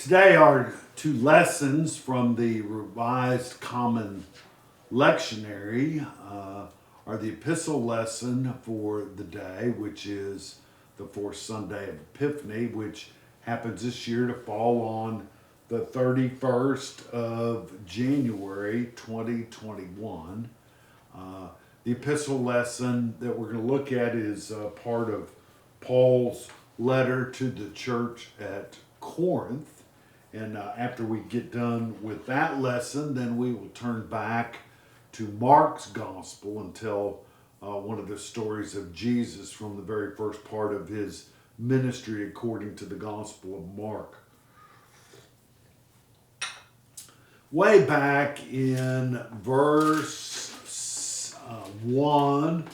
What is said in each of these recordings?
Today, our two lessons from the Revised Common Lectionary are the Epistle Lesson for the day, which is the fourth Sunday of Epiphany, which happens this year to fall on the 31st of January 2021. The epistle lesson that we're going to look at is part of Paul's letter to the church at Corinth. And after we get done with that lesson, then we will turn back to Mark's gospel and tell one of the stories of Jesus from the very first part of his ministry according to the gospel of Mark. Way back in verse 1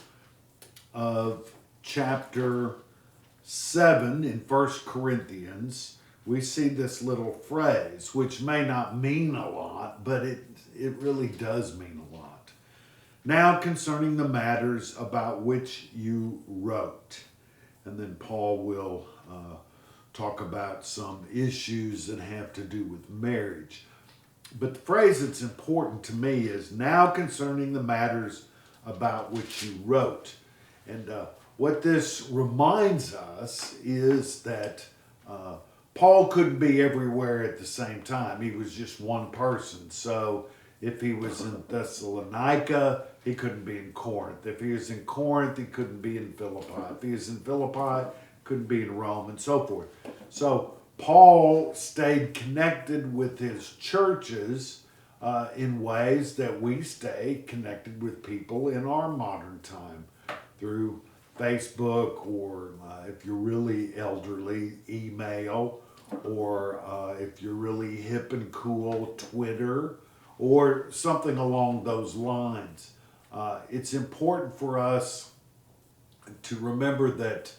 of chapter 7 in 1 Corinthians, we see this little phrase, which may not mean a lot, but it really does mean a lot. Now concerning the matters about which you wrote. And then Paul will talk about some issues that have to do with marriage. But the phrase that's important to me is now concerning the matters about which you wrote. And what this reminds us is that Paul couldn't be everywhere at the same time. He was just one person. So if he was in Thessalonica, he couldn't be in Corinth. If he was in Corinth, he couldn't be in Philippi. If he was in Philippi, couldn't be in Rome, and so forth. So Paul stayed connected with his churches in ways that we stay connected with people in our modern time through Facebook, or if you're really elderly, email, or if you're really hip and cool, Twitter, or something along those lines. It's important for us to remember that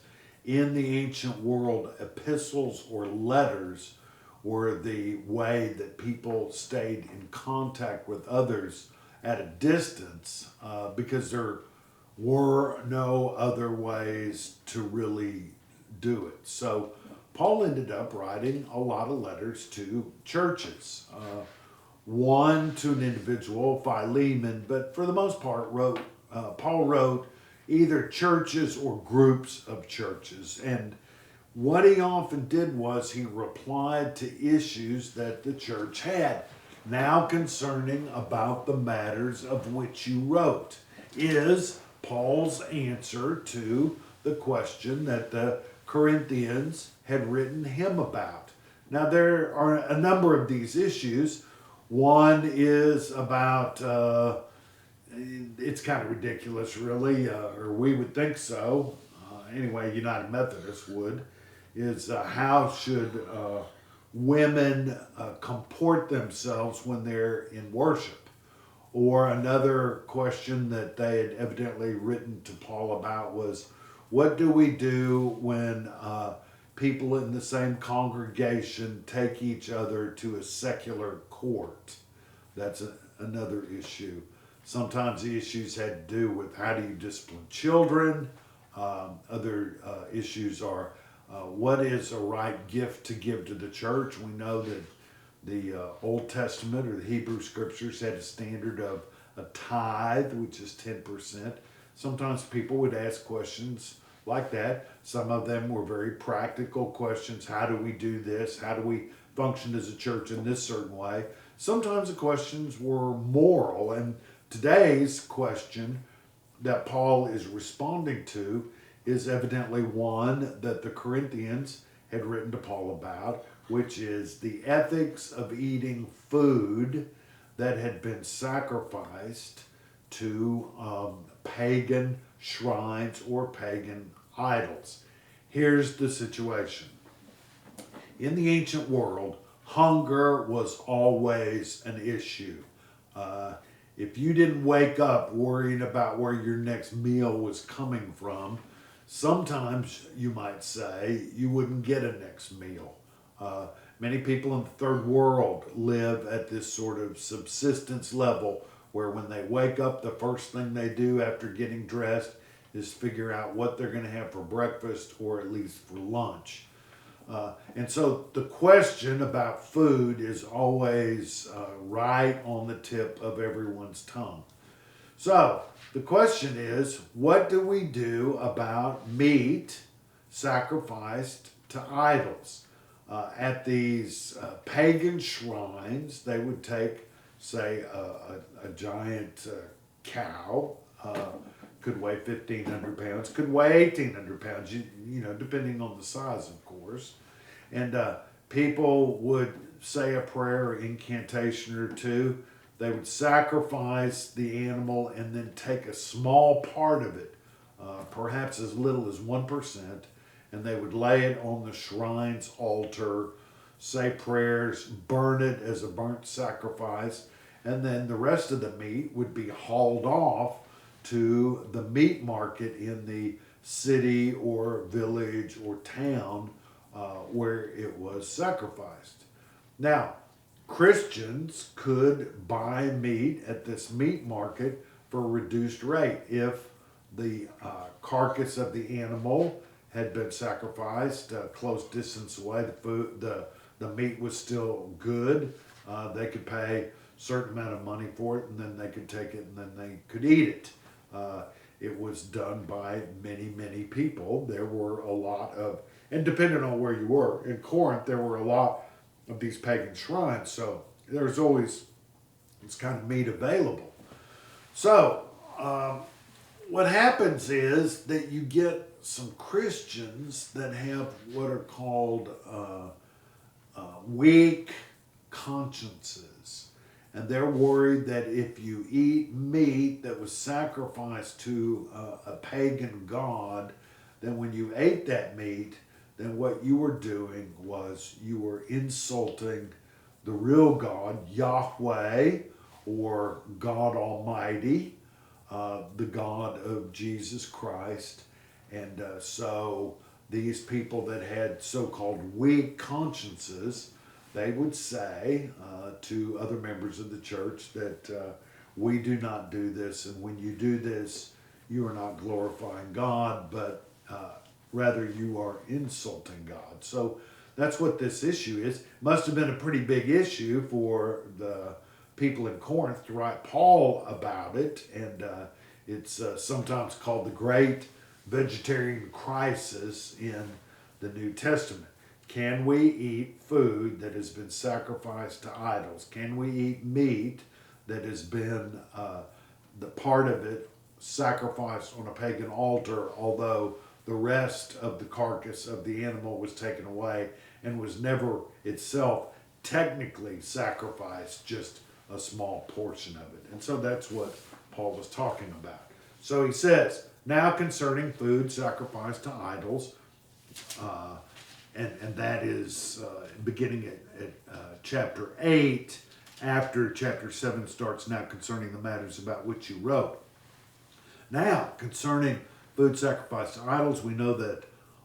in the ancient world, epistles or letters were the way that people stayed in contact with others at a distance because there were no other ways to really do it. So Paul ended up writing a lot of letters to churches. One to an individual, Philemon, but for the most part, Paul wrote either churches or groups of churches. And what he often did was he replied to issues that the church had. Now concerning about the matters of which you wrote is Paul's answer to the question that the Corinthians had written him about. Now there are a number of these issues. One is about, it's kind of ridiculous really, or we would think so, anyway, United Methodists would, is how should women comport themselves when they're in worship? Or another question that they had evidently written to Paul about was, what do we do when people in the same congregation take each other to a secular court? That's another issue. Sometimes the issues had to do with how do you discipline children. Other issues are what is a right gift to give to the church. We know that the Old Testament or the Hebrew Scriptures had a standard of a tithe, which is 10%. Sometimes people would ask questions like that. Some of them were very practical questions. How do we do this? How do we function as a church in this certain way? Sometimes the questions were moral. And today's question that Paul is responding to is evidently one that the Corinthians had written to Paul about, which is the ethics of eating food that had been sacrificed to pagan shrines or pagan idols. Here's the situation. In the ancient world, hunger was always an issue. If you didn't wake up worrying about where your next meal was coming from, sometimes you might say you wouldn't get a next meal. Many people in the third world live at this sort of subsistence level where when they wake up, the first thing they do after getting dressed is figure out what they're going to have for breakfast or at least for lunch. And so the question about food is always right on the tip of everyone's tongue. So the question is, what do we do about meat sacrificed to idols? At these pagan shrines, they would take, say, a giant cow, could weigh 1,500 pounds, could weigh 1,800 pounds, you know, depending on the size, of course. And people would say a prayer or incantation or two. They would sacrifice the animal and then take a small part of it, perhaps as little as 1%, and they would lay it on the shrine's altar, say prayers, burn it as a burnt sacrifice, and then the rest of the meat would be hauled off to the meat market in the city or village or town where it was sacrificed. Now, Christians could buy meat at this meat market for a reduced rate if the carcass of the animal had been sacrificed a close distance away. The meat was still good. They could pay a certain amount of money for it, and then they could take it and then they could eat it. It was done by many people. There were a lot of, and depending on where you were, in Corinth there were a lot of these pagan shrines, so there's always this kind of meat available. So what happens is that you get some Christians that have what are called weak consciences. And they're worried that if you eat meat that was sacrificed to a pagan god, then when you ate that meat, then what you were doing was you were insulting the real God, Yahweh, or God Almighty, the God of Jesus Christ. And so these people that had so-called weak consciences, they would say to other members of the church that we do not do this, and when you do this, you are not glorifying God, but rather you are insulting God. So that's what this issue is. Must have been a pretty big issue for the people in Corinth to write Paul about it, and it's sometimes called the Great Vegetarian Crisis in the New Testament. Can we eat food that has been sacrificed to idols? Can we eat meat that has been, the part of it, sacrificed on a pagan altar, although the rest of the carcass of the animal was taken away and was never itself technically sacrificed, just a small portion of it? And so that's what Paul was talking about. So he says, now concerning food sacrificed to idols, and that is beginning at chapter 8, after chapter 7 starts, now concerning the matters about which you wrote. Now, concerning food sacrificed to idols, we know that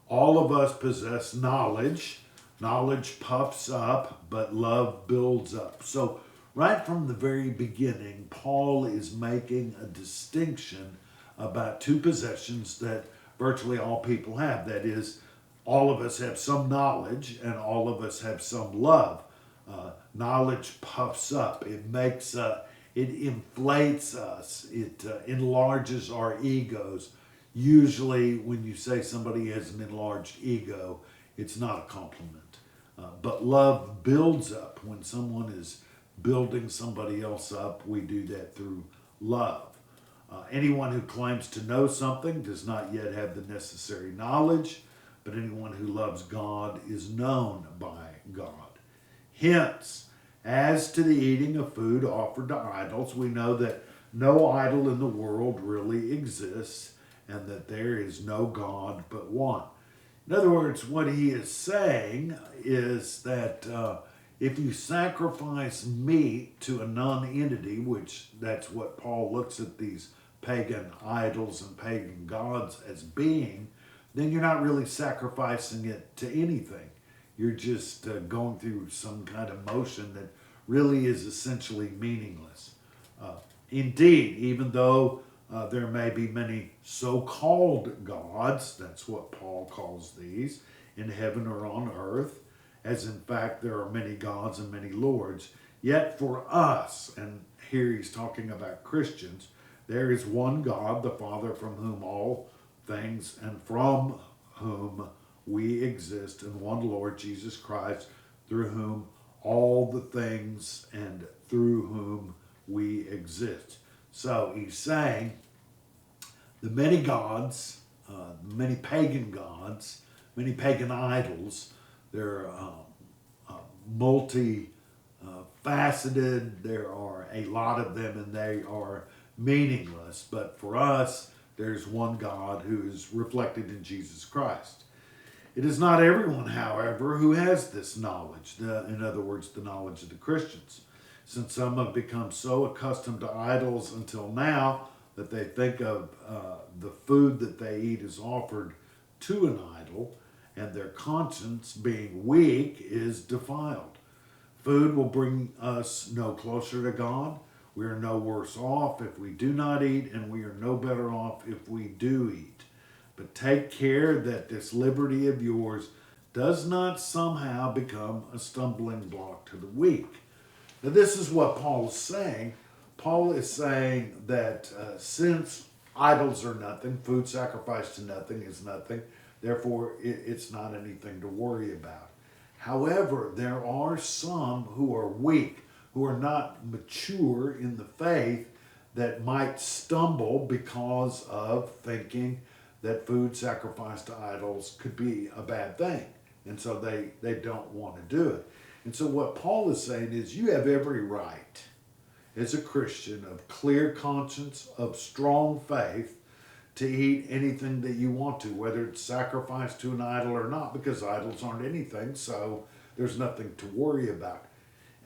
all of us possess knowledge. Knowledge puffs up, but love builds up. So right from the very beginning, Paul is making a distinction about two possessions that virtually all people have. That is, all of us have some knowledge and all of us have some love. Knowledge puffs up. It makes, it inflates us. It enlarges our egos. Usually when you say somebody has an enlarged ego, it's not a compliment. But love builds up. When someone is building somebody else up, we do that through love. Anyone who claims to know something does not yet have the necessary knowledge, but anyone who loves God is known by God. Hence, as to the eating of food offered to idols, we know that no idol in the world really exists, and that there is no God but one. In other words, what he is saying is that if you sacrifice meat to a non-entity, which that's what Paul looks at these pagan idols and pagan gods as being, then you're not really sacrificing it to anything. You're just going through some kind of motion that really is essentially meaningless. Indeed, even though there may be many so-called gods, that's what Paul calls these, in heaven or on earth, as in fact there are many gods and many lords. Yet for us, and here he's talking about Christians, there is one God, the Father, from whom all things and from whom we exist, and one Lord Jesus Christ, through whom all the things and through whom we exist. So he's saying the many gods, many pagan gods, many pagan idols, they're multi-faceted. There are a lot of them and they are meaningless. But for us, there's one God who is reflected in Jesus Christ. It is not everyone, however, who has this knowledge, in other words, the knowledge of the Christians. Since some have become so accustomed to idols until now that they think of the food that they eat is offered to an idol, and their conscience, being weak, is defiled. Food will bring us no closer to God. We are no worse off if we do not eat, and we are no better off if we do eat. But take care that this liberty of yours does not somehow become a stumbling block to the weak. Now, this is what Paul is saying. Paul is saying that since idols are nothing, food sacrificed to nothing is nothing, therefore it's not anything to worry about. However, there are some who are weak, who are not mature in the faith, that might stumble because of thinking that food sacrificed to idols could be a bad thing. And so they don't want to do it. And so what Paul is saying is you have every right as a Christian of clear conscience, of strong faith, to eat anything that you want to, whether it's sacrificed to an idol or not, because idols aren't anything, so there's nothing to worry about.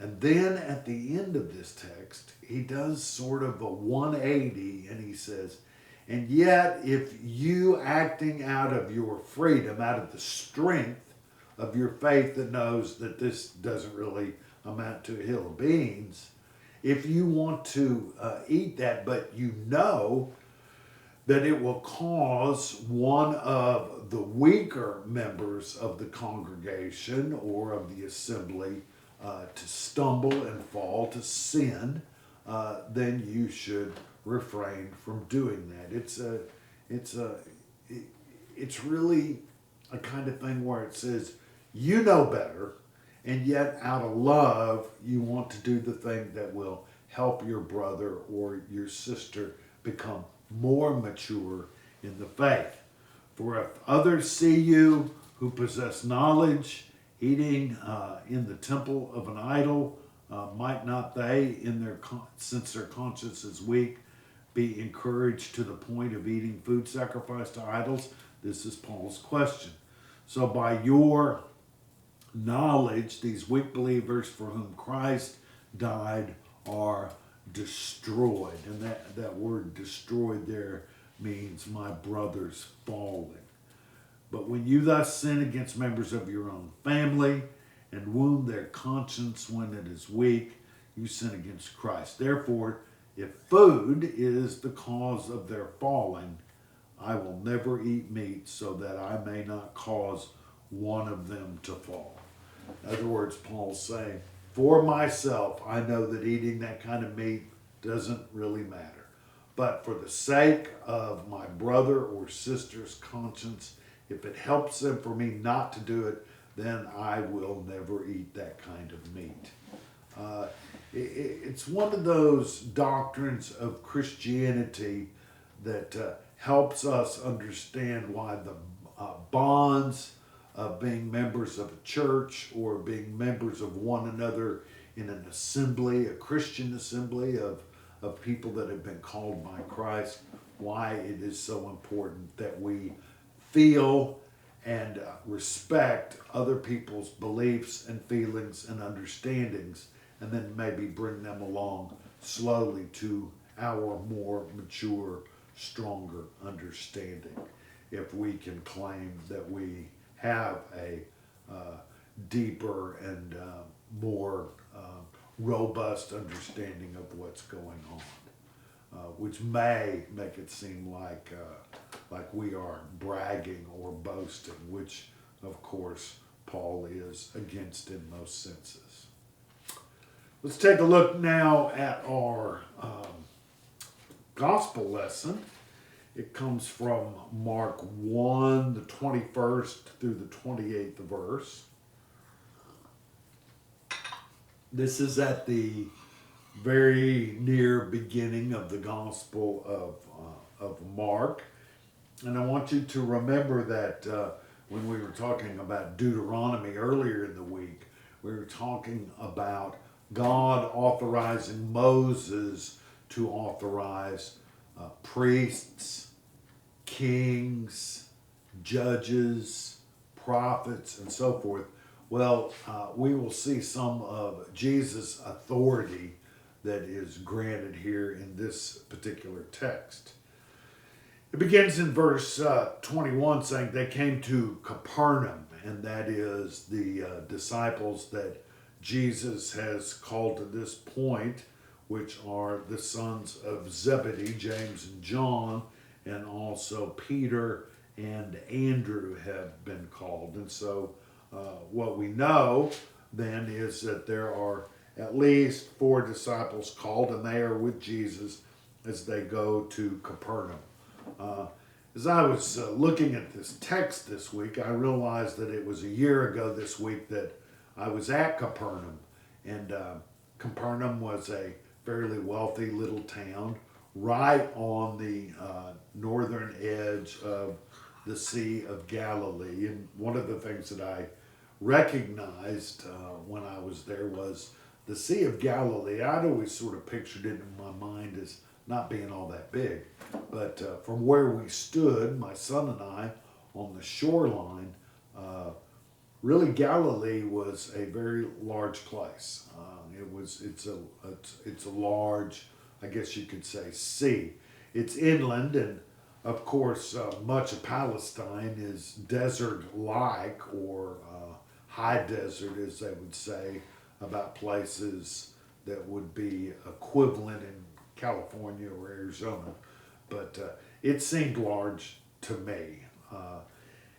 And then at the end of this text, he does sort of a 180, and he says, and yet if you, acting out of your freedom, out of the strength of your faith that knows that this doesn't really amount to a hill of beans, if you want to eat that, but you know that it will cause one of the weaker members of the congregation or of the assembly to stumble and fall, to sin, then you should refrain from doing that. It's really a kind of thing where it says, you know better, and yet out of love, you want to do the thing that will help your brother or your sister become more mature in the faith. For if others see you who possess knowledge eating in the temple of an idol, might not they, since their conscience is weak, be encouraged to the point of eating food sacrificed to idols? This is Paul's question. So by your knowledge, these weak believers for whom Christ died are destroyed. And that word destroyed there means my brother's falling. But when you thus sin against members of your own family and wound their conscience when it is weak, you sin against Christ. Therefore, if food is the cause of their falling, I will never eat meat so that I may not cause one of them to fall. In other words, Paul's saying, for myself, I know that eating that kind of meat doesn't really matter. But for the sake of my brother or sister's conscience, if it helps them for me not to do it, then I will never eat that kind of meat. It's one of those doctrines of Christianity that helps us understand why the bonds of being members of a church or being members of one another in an assembly, a Christian assembly of people that have been called by Christ, why it is so important that we feel and respect other people's beliefs and feelings and understandings, and then maybe bring them along slowly to our more mature, stronger understanding, if we can claim that we have a deeper and more robust understanding of what's going on, which may make it seem like we are bragging or boasting, which of course, Paul is against in most senses. Let's take a look now at our gospel lesson. It comes from Mark 1, the 21st through the 28th verse. This is at the very near beginning of the Gospel of Mark. And I want you to remember that when we were talking about Deuteronomy earlier in the week, we were talking about God authorizing Moses to authorize priests, kings, judges, prophets, and so forth. Well, we will see some of Jesus' authority that is granted here in this particular text. It begins in verse 21 saying, they came to Capernaum, and that is the disciples that Jesus has called to this point, which are the sons of Zebedee, James and John, and also Peter and Andrew have been called. And so what we know then is that there are at least 4 disciples called, and they are with Jesus as they go to Capernaum. As I was looking at this text this week, I realized that it was a year ago this week that I was at Capernaum. And Capernaum was a fairly wealthy little town right on the northern edge of the Sea of Galilee. And one of the things that I recognized when I was there was the Sea of Galilee. I'd always sort of pictured it in my mind as not being all that big. But from where we stood, my son and I, on the shoreline, really Galilee was a very large place. It's a large, I guess you could say, sea. It's inland, and of course, much of Palestine is desert-like, or high desert, as they would say, about places that would be equivalent in California or Arizona. But it seemed large to me.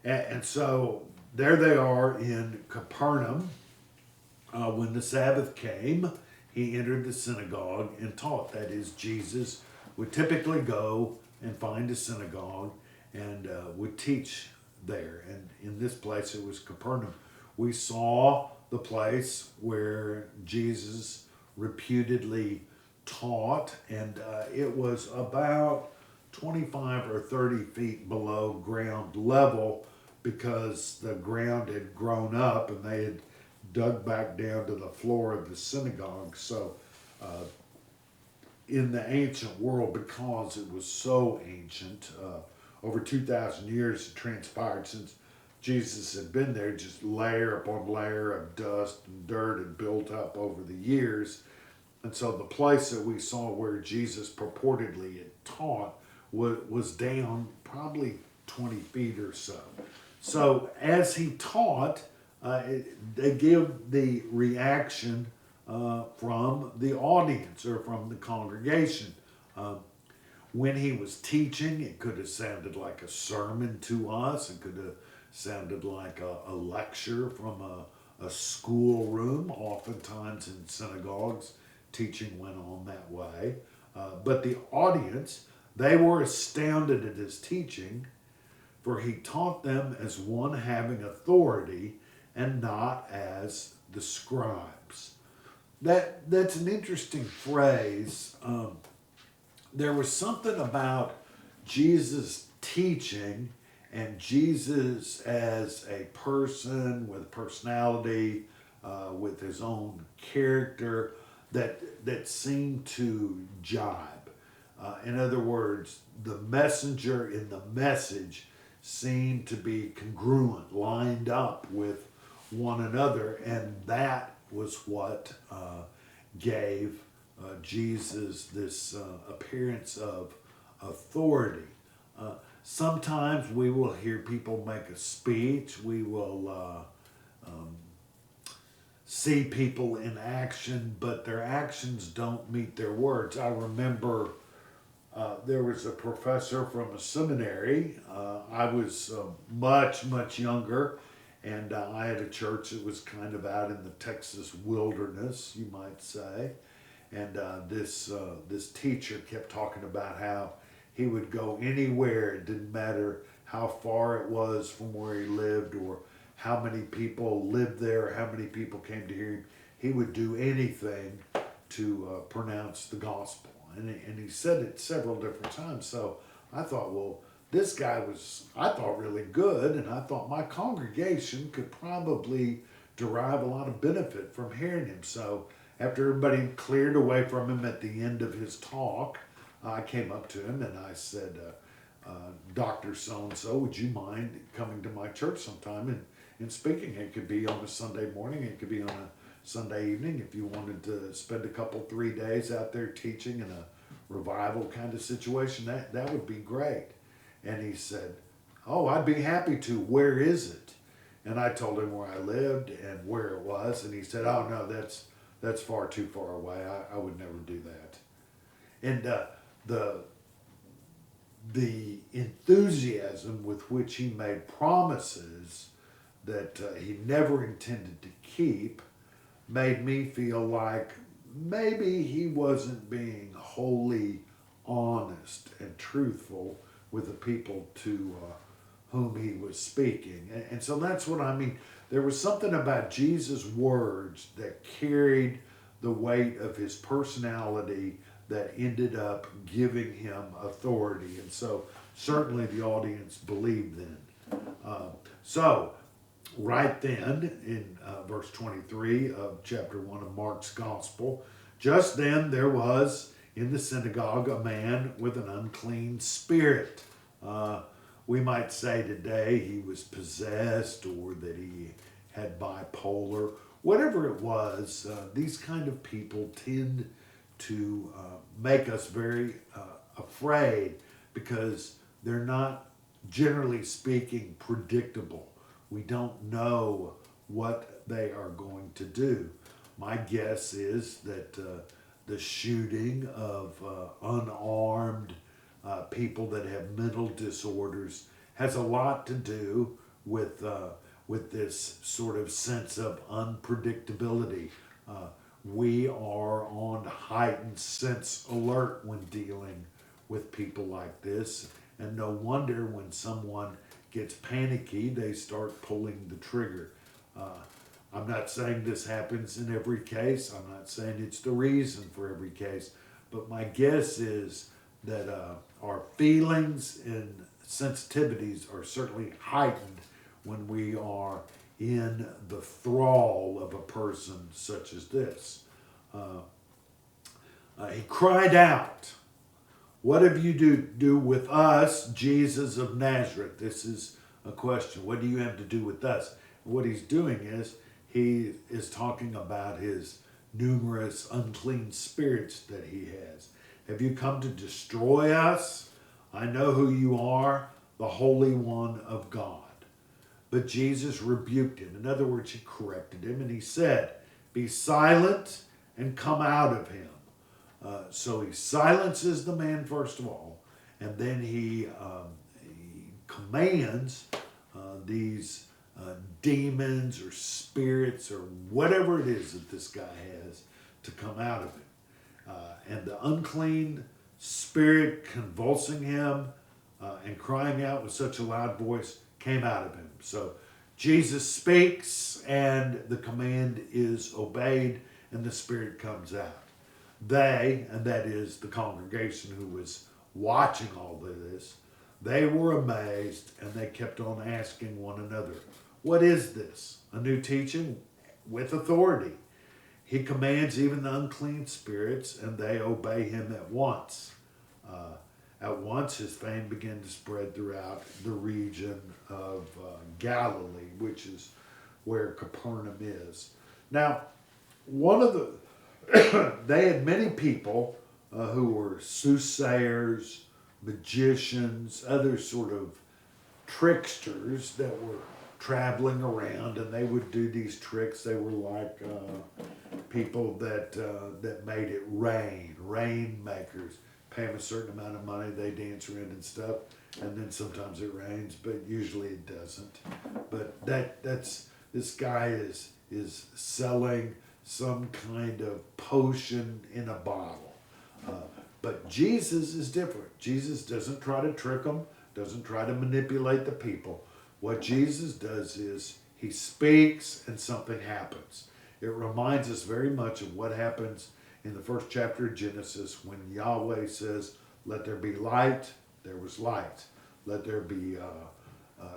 And so there they are in Capernaum. When the Sabbath came, he entered the synagogue and taught. That is, Jesus would typically go and find a synagogue and would teach there. And in this place, it was Capernaum. We saw the place where Jesus reputedly taught, and it was about 25 or 30 feet below ground level because the ground had grown up and they had dug back down to the floor of the synagogue. So in the ancient world, because it was so ancient, over 2,000 years had transpired since Jesus had been there, just layer upon layer of dust and dirt had built up over the years. And so the place that we saw where Jesus purportedly had taught was down probably 20 feet or so. So as he taught, they give the reaction from the audience or from the congregation. When he was teaching, it could have sounded like a sermon to us. It could have sounded like a lecture from a schoolroom. Oftentimes in synagogues, teaching went on that way. But the audience, they were astounded at his teaching, for he taught them as one having authority and not as the scribes. That's an interesting phrase. There was something about Jesus teaching and Jesus as a person with personality, with his own character, that seemed to jibe. In other words, the messenger in the message seemed to be congruent, lined up with one another, and that was what gave Jesus this appearance of authority. Sometimes we will hear people make a speech. We will see people in action, but their actions don't meet their words. I remember there was a professor from a seminary. I was much, much younger, And I had a church that was kind of out in the Texas wilderness, you might say. And this teacher kept talking about how he would go anywhere. It didn't matter how far it was from where he lived or how many people lived there, how many people came to hear him. He would do anything to pronounce the gospel. And he said it several different times. So I thought, well, this guy was, I thought, really good. And I thought my congregation could probably derive a lot of benefit from hearing him. So after everybody cleared away from him at the end of his talk, I came up to him and I said, Dr. So-and-so, would you mind coming to my church sometime and speaking? It could be on a Sunday morning. It could be on a Sunday evening. If you wanted to spend a couple, 3 days out there teaching in a revival kind of situation, that would be great. And he said, oh, I'd be happy to. Where is it? And I told him where I lived and where it was. And he said, oh, no, that's far too far away. I would never do that. And the enthusiasm with which he made promises that he never intended to keep made me feel like maybe he wasn't being wholly honest and truthful with the people to whom he was speaking. And so that's what I mean. There was something about Jesus' words that carried the weight of his personality that ended up giving him authority. And so certainly the audience believed then. So right then in verse 23 of chapter 1 of Mark's Gospel, just then there was in the synagogue a man with an unclean spirit. We might say today he was possessed or that he had bipolar. Whatever it was, these kind of people tend to make us very afraid because they're not, generally speaking, predictable. We don't know what they are going to do. My guess is that the shooting of unarmed people that have mental disorders has a lot to do with this sort of sense of unpredictability. We are on heightened sense alert when dealing with people like this, and no wonder when someone gets panicky, they start pulling the trigger. I'm not saying this happens in every case. I'm not saying it's the reason for every case, but my guess is that our feelings and sensitivities are certainly heightened when we are in the thrall of a person such as this. He cried out, what have you do with us, Jesus of Nazareth? This is a question. What do you have to do with us? What he's doing is he is talking about his numerous unclean spirits that he has. Have you come to destroy us? I know who you are, the Holy One of God. But Jesus rebuked him. In other words, he corrected him and he said, be silent and come out of him. So he silences the man first of all, and then he commands these demons or spirits or whatever it is that this guy has to come out of him. And the unclean spirit convulsing him and crying out with such a loud voice came out of him. So Jesus speaks and the command is obeyed and the spirit comes out. They, and that is the congregation who was watching all of this, they were amazed and they kept on asking one another, what is this? A new teaching with authority. He commands even the unclean spirits and they obey him at once. At once his fame began to spread throughout the region of Galilee, which is where Capernaum is. Now, they had many people who were soothsayers, magicians, other sort of tricksters that were traveling around, and they would do these tricks. They were like people that made it rain makers, pay them a certain amount of money, they dance around and stuff, and then sometimes it rains, but usually it doesn't. But that's this guy is selling some kind of potion in a bottle. But Jesus is different. Jesus doesn't try to trick them, doesn't try to manipulate the people. What Jesus does is he speaks and something happens. It reminds us very much of what happens in the first chapter of Genesis when Yahweh says, "Let there be light," there was light. "Let there be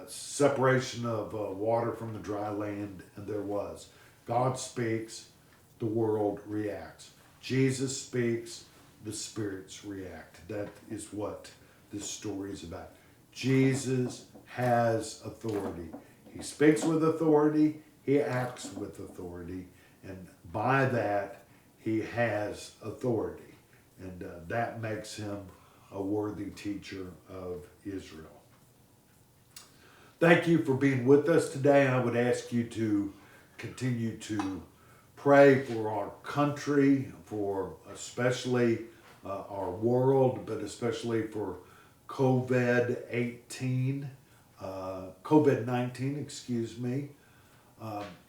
separation of water from the dry land," and there was. God speaks, the world reacts. Jesus speaks, the spirits react. That is what this story is about. Jesus has authority. He speaks with authority, he acts with authority, and by that, he has authority. And that makes him a worthy teacher of Israel. Thank you for being with us today. I would ask you to continue to pray for our country, for especially our world, but especially for COVID-19, excuse me.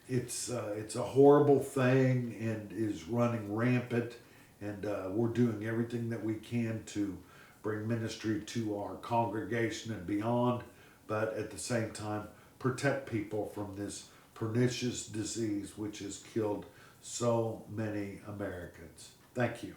It's a horrible thing and is running rampant, and we're doing everything that we can to bring ministry to our congregation and beyond, but at the same time protect people from this pernicious disease which has killed so many Americans. Thank you.